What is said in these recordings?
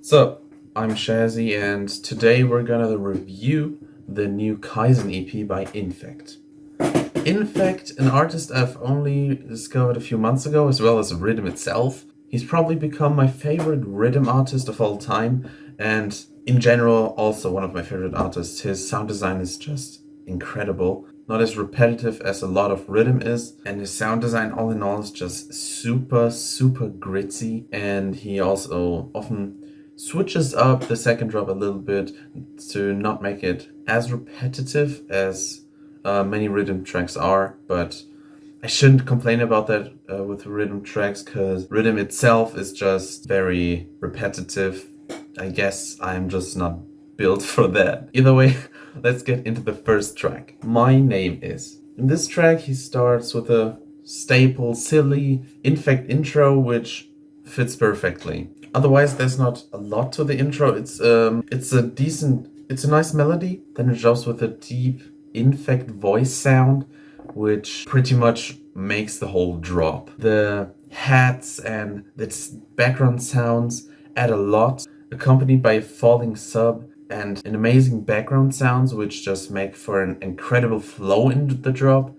So, I'm Shazzy, and today we're gonna review the new Kaizen EP by INFEKT. INFEKT, an artist I've only discovered a few months ago, as well as rhythm itself. He's probably become my favorite rhythm artist of all time, and in general, also one of my favorite artists. His sound design is just incredible. Not as repetitive as a lot of rhythm is, and his sound design all in all is just super gritty, and he also often switches up the second drop a little bit to not make it as repetitive as many rhythm tracks are, but I shouldn't complain about that with rhythm tracks because rhythm itself is just very repetitive. I guess I'm just not built for that. Either way, let's get into the first track. My Name Is. In this track, he starts with a staple, silly, INFEKT intro, which fits perfectly. Otherwise, there's not a lot to the intro. It's a nice melody. Then it drops with a deep INFEKT voice sound, which pretty much makes the whole drop. The hats and its background sounds add a lot, accompanied by a falling sub and an amazing background sounds, which just make for an incredible flow in the drop.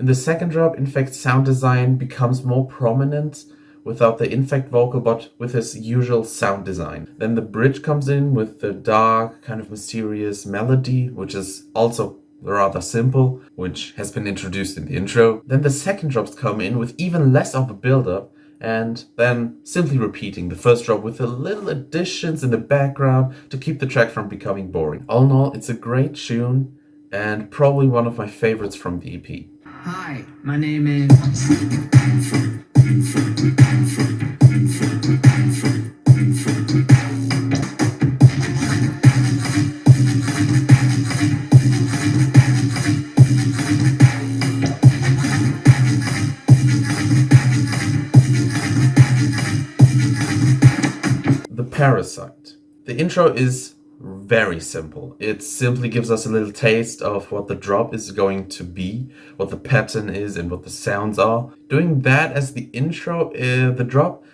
In the second drop, INFEKT's sound design becomes more prominent without the INFEKT vocal, but with his usual sound design. Then the bridge comes in with the dark, kind of mysterious melody, which is also rather simple, which has been introduced in the intro. Then the second drops come in with even less of a build-up, and then simply repeating the first drop with a little additions in the background to keep the track from becoming boring. All in all, it's a great tune, and probably one of my favorites from the EP. Hi, my name is... The Parasite. The intro is very simple. It simply gives us a little taste of what the drop is going to be, what the pattern is, and what the sounds are. Doing that as the intro, the drop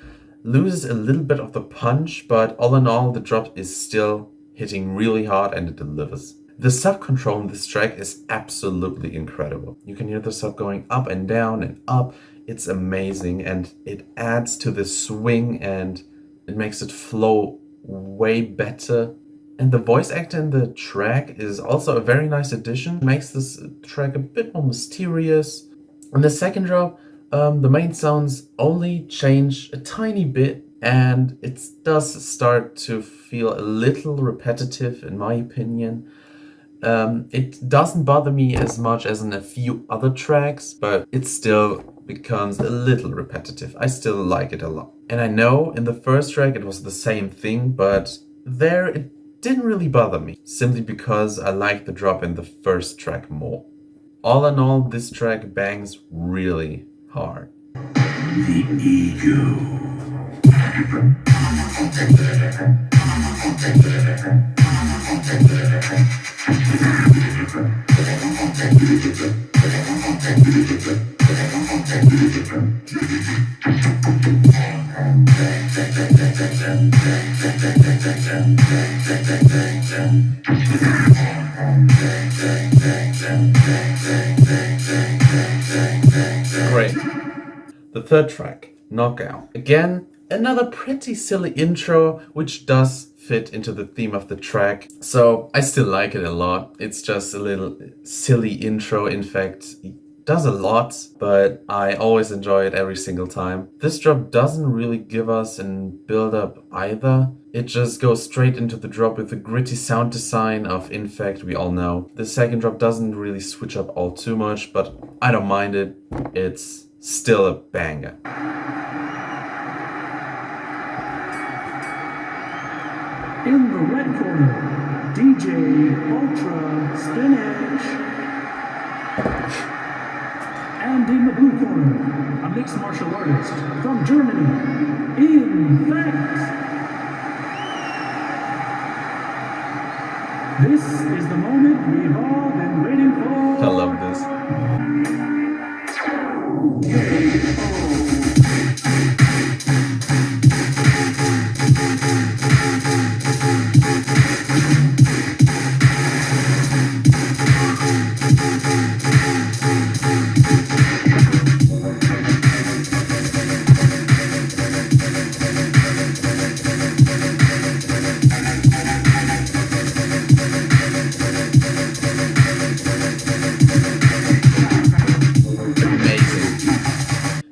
loses a little bit of the punch, but all in all, the drop is still hitting really hard and it delivers. The sub control in this track is absolutely incredible. You can hear the sub going up and down and up. It's amazing, and it adds to the swing and it makes it flow way better. And the voice actor in the track is also a very nice addition. Makes this track a bit more mysterious. In the second drop, the main sounds only change a tiny bit, and it does start to feel a little repetitive in my opinion. It doesn't bother me as much as in a few other tracks, but it still becomes a little repetitive. I still like it a lot. And I know in the first track it was the same thing, but there it didn't really bother me, simply because I like the drop in the first track more. All in all, this track bangs really hard. The ego. Great. The third track, Knockout. Again, another pretty silly intro, which does fit into the theme of the track. So I still like it a lot. It's just a little silly intro. In fact, it does a lot, but I always enjoy it every single time. This drop doesn't really give us a build up either. It just goes straight into the drop with the gritty sound design of INFEKT we all know. The second drop doesn't really switch up all too much, but I don't mind it. It's still a banger. In the red corner, DJ Ultra Spinach. And in the blue corner, a mixed martial artist from Germany, INFEKT. This is the moment we've all been waiting for. I love this.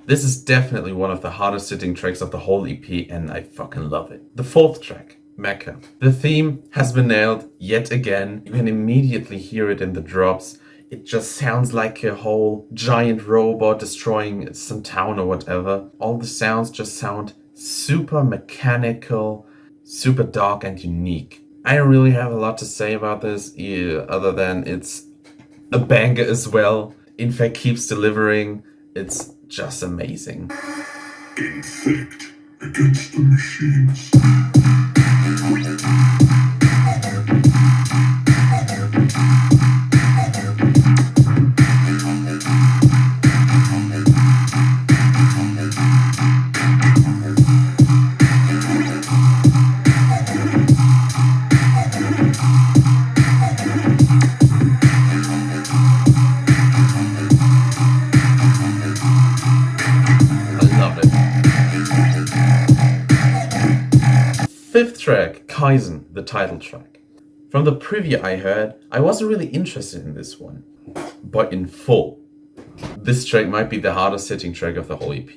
This is definitely one of the hardest hitting tracks of the whole EP, and I fucking love it. The fourth track, Mecha. The theme has been nailed yet again. You can immediately hear it in the drops. It just sounds like a whole giant robot destroying some town or whatever. All the sounds just sound super mechanical, super dark and unique. I don't really have a lot to say about this, other than it's a banger as well. INFEKT keeps delivering. It's just amazing. INFEKT against the machines. Fifth track, Kaizen, the title track. From the preview I heard, I wasn't really interested in this one, but in full. This track might be the hardest hitting track of the whole EP.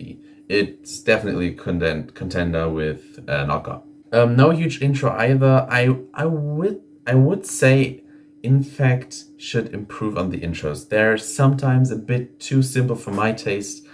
It's definitely a contender with Knockout. No huge intro either. I would say INFEKT should improve on the intros. They're sometimes a bit too simple for my taste.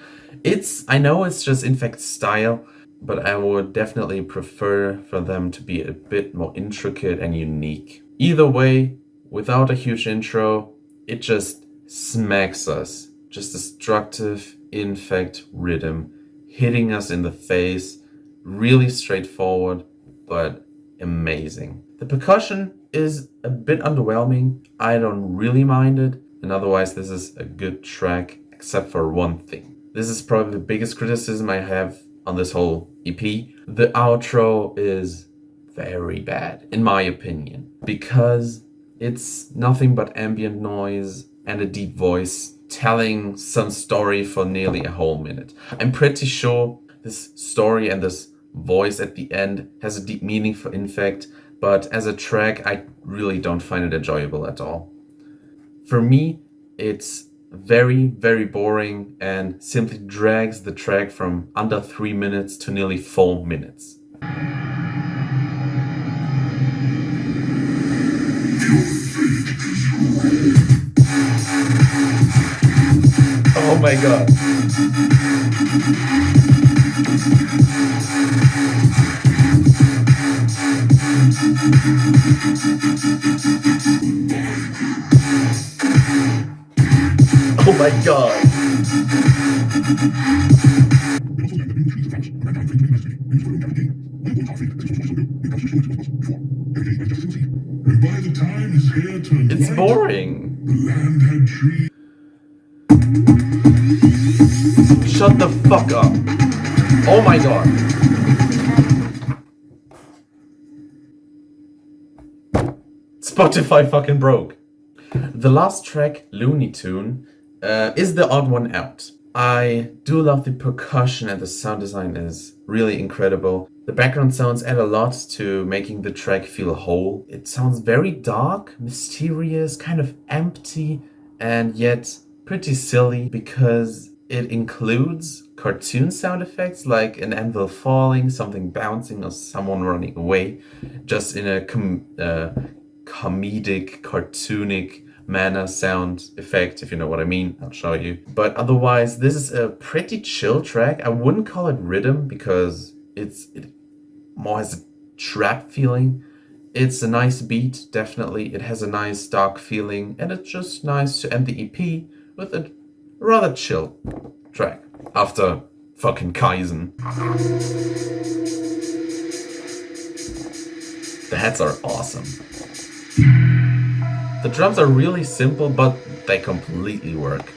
I know it's just INFEKT's style, but I would definitely prefer for them to be a bit more intricate and unique. Either way, without a huge intro, it just smacks us. Just destructive INFEKT rhythm, hitting us in the face, really straightforward, but amazing. The percussion is a bit underwhelming. I don't really mind it, and otherwise this is a good track, except for one thing. This is probably the biggest criticism I have on this whole EP. The outro is very bad, in my opinion, because it's nothing but ambient noise and a deep voice telling some story for nearly a whole minute. I'm pretty sure this story and this voice at the end has a deep meaning for INFEKT, but as a track, I really don't find it enjoyable at all. For me, it's very, very boring and simply drags the track from under 3 minutes to nearly 4 minutes. Oh my god. Oh my god. It's boring. Shut the fuck up. Oh my god. Spotify fucking broke. The last track, Looney Tune, is the odd one out. I do love the percussion and the sound design is really incredible. The background sounds add a lot to making the track feel whole. It sounds very dark, mysterious, kind of empty, and yet pretty silly because it includes cartoon sound effects like an anvil falling, something bouncing, or someone running away, just in a comedic, cartoonic manner sound effect, if you know what I mean. I'll show you. But otherwise, this is a pretty chill track. I wouldn't call it rhythm because it more has a trap feeling. It's a nice beat, definitely. It has a nice dark feeling, and it's just nice to end the EP with a rather chill track after fucking Kaizen. The heads are awesome. The drums are really simple, but they completely work.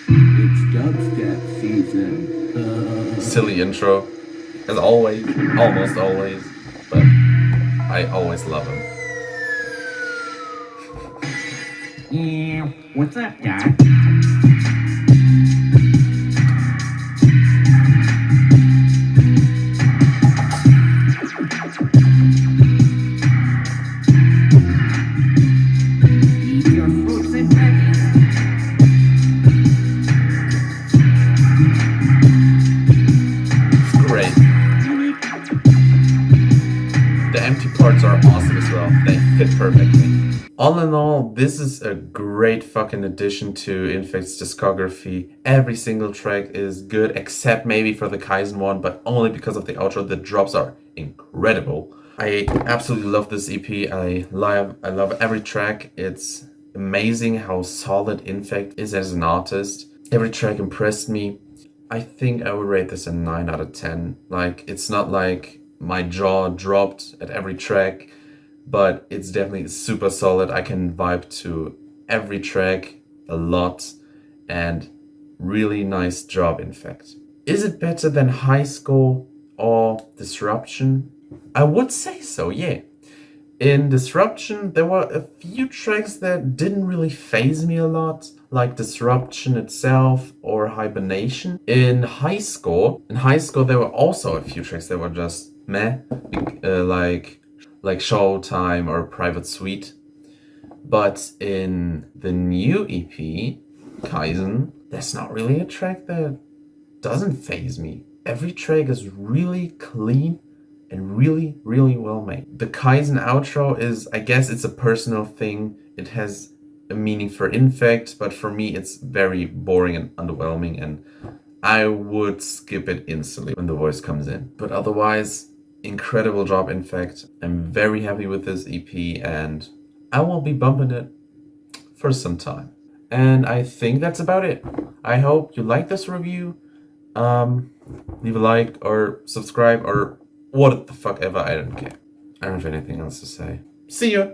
It's dubstep season. Silly intro, as always, almost always, but I always love them. Yeah, what's up, Doc? Eat your fruits and veggies. parts are awesome as well. They fit perfectly. All in all, this is a great fucking addition to INFEKT's discography. Every single track is good, except maybe for the Kaizen one, but only because of the outro. The drops are incredible. I absolutely love this EP. I love every track. It's amazing how solid INFEKT is as an artist. Every track impressed me. I think I would rate this a 9 out of 10. Like, it's not like my jaw dropped at every track, but it's definitely super solid. I can vibe to every track a lot, and really nice job, INFEKT. Is it better than High School or Disruption? I would say so, yeah. In Disruption, there were a few tracks that didn't really faze me a lot, like Disruption itself or Hibernation. In High Score, there were also a few tracks that were just meh, like Showtime or Private Suite. But in the new EP, Kaizen, there's not really a track that doesn't faze me. Every track is really clean and really, really well made. The Kaizen outro is, I guess it's a personal thing. It has a meaning for INFEKT, but for me it's very boring and underwhelming, and I would skip it instantly when the voice comes in. But otherwise, incredible job, INFEKT. I'm very happy with this EP, and I will be bumping it for some time. And I think that's about it. I hope you like this review. Leave a like or subscribe or what the fuck ever, I don't care. I don't have anything else to say. See ya!